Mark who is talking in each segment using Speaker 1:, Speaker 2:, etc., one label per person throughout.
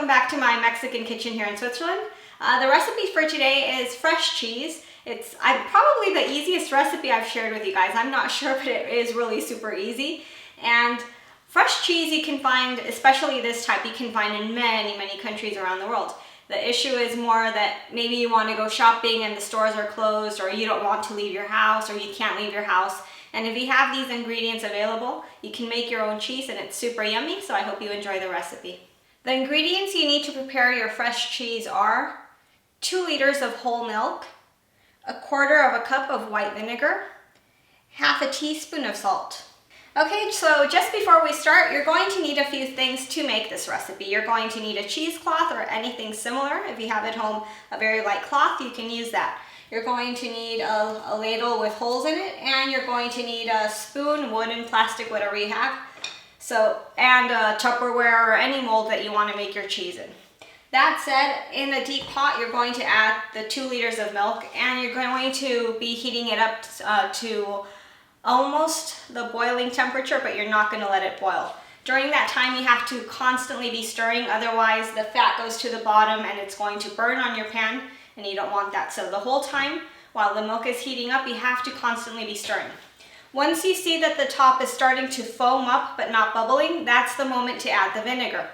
Speaker 1: back to my Mexican kitchen here in Switzerland. The recipe for today is fresh cheese. It's probably the easiest recipe I've shared with you guys. I'm not sure, but it is really super easy. And fresh cheese you can find, especially this type, you can find in many countries around the world. The issue is more that maybe you want to go shopping and the stores are closed, or you don't want to leave your house, or you can't leave your house. And if you have these ingredients available, you can make your own cheese and it's super yummy, so I hope you enjoy the recipe. The ingredients you need to prepare your fresh cheese are 2 liters of whole milk, 1/4 cup of white vinegar, 1/2 teaspoon of salt. Okay, so just before we start, you're going to need a few things to make this recipe. You're going to need a cheesecloth or anything similar. If you have at home a very light cloth, you can use that. You're going to need a ladle with holes in it, and you're going to need a spoon, wooden, plastic, whatever you have. And a Tupperware or any mold that you want to make your cheese in. That said, in a deep pot, you're going to add the 2 liters of milk, and you're going to be heating it up to almost the boiling temperature, but you're not going to let it boil. During that time, you have to constantly be stirring, otherwise the fat goes to the bottom and it's going to burn on your pan, and you don't want that. So the whole time while the milk is heating up, you have to constantly be stirring. Once you see that the top is starting to foam up but not bubbling, that's the moment to add the vinegar.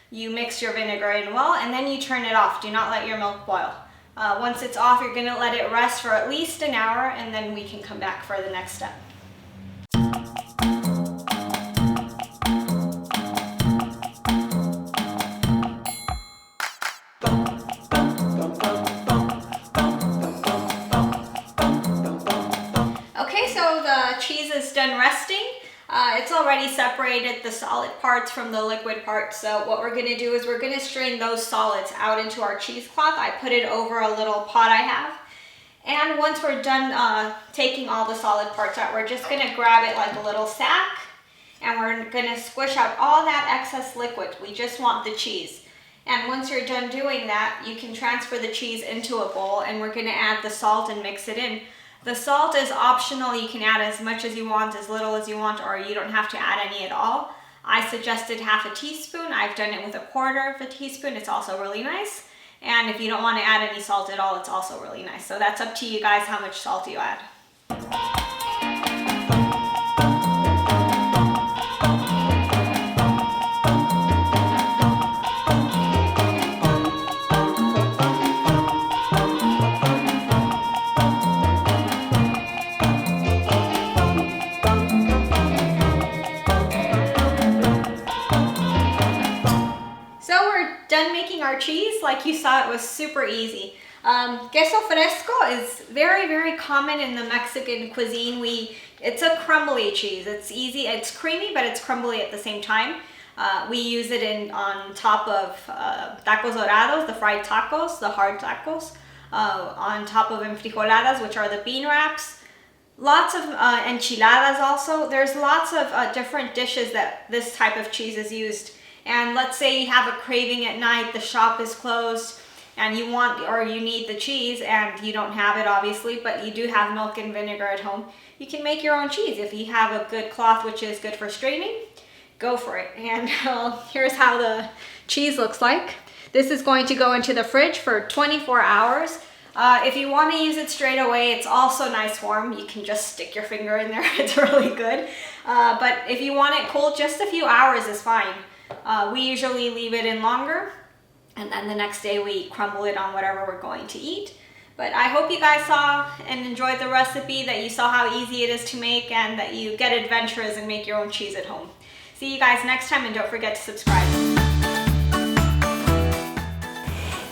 Speaker 1: You mix your vinegar in well, and then you turn it off. Do not let your milk boil. Once it's off, you're going to let it rest for at least an hour, and then we can come back for the next step. So the cheese is done resting. It's already separated the solid parts from the liquid parts. So what we're going to do is we're going to strain those solids out into our cheesecloth. I put it over a little pot I have. And once we're done taking all the solid parts out, we're just going to grab it like a little sack, and we're going to squish out all that excess liquid. We just want the cheese. And once you're done doing that, you can transfer the cheese into a bowl, and we're going to add the salt and mix it in. The salt is optional. You can add as much as you want, as little as you want, or you don't have to add any at all. I suggested 1/2 teaspoon. I've done it with 1/4 teaspoon. It's also really nice. And if you don't want to add any salt at all, it's also really nice. So that's up to you guys how much salt you add. Done making our cheese. Like you saw, it was super easy. Queso fresco is very common in the Mexican cuisine. It's a crumbly cheese. It's easy, it's creamy, but it's crumbly at the same time. We use it on top of tacos dorados, the fried tacos, the hard tacos, on top of enfrijoladas, which are the bean wraps. Lots of enchiladas also. There's lots of different dishes that this type of cheese is used. And let's say you have a craving at night, the shop is closed, and you want or you need the cheese, and you don't have it obviously, but you do have milk and vinegar at home. You can make your own cheese. If you have a good cloth which is good for straining, go for it. And here's how the cheese looks like. This is going to go into the fridge for 24 hours. If you want to use it straight away, it's also nice warm. You can just stick your finger in there. It's really good. But if you want it cold, just a few hours is fine. We usually leave it in longer, and then the next day we crumble it on whatever we're going to eat. But I hope you guys saw and enjoyed the recipe, that you saw how easy it is to make, and that you get adventurous and make your own cheese at home. See you guys next time, and don't forget to subscribe.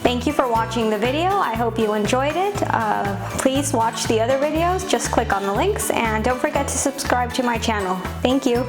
Speaker 1: Thank you for watching the video. I hope you enjoyed it. Please watch the other videos. Just click on the links, and don't forget to subscribe to my channel. Thank you.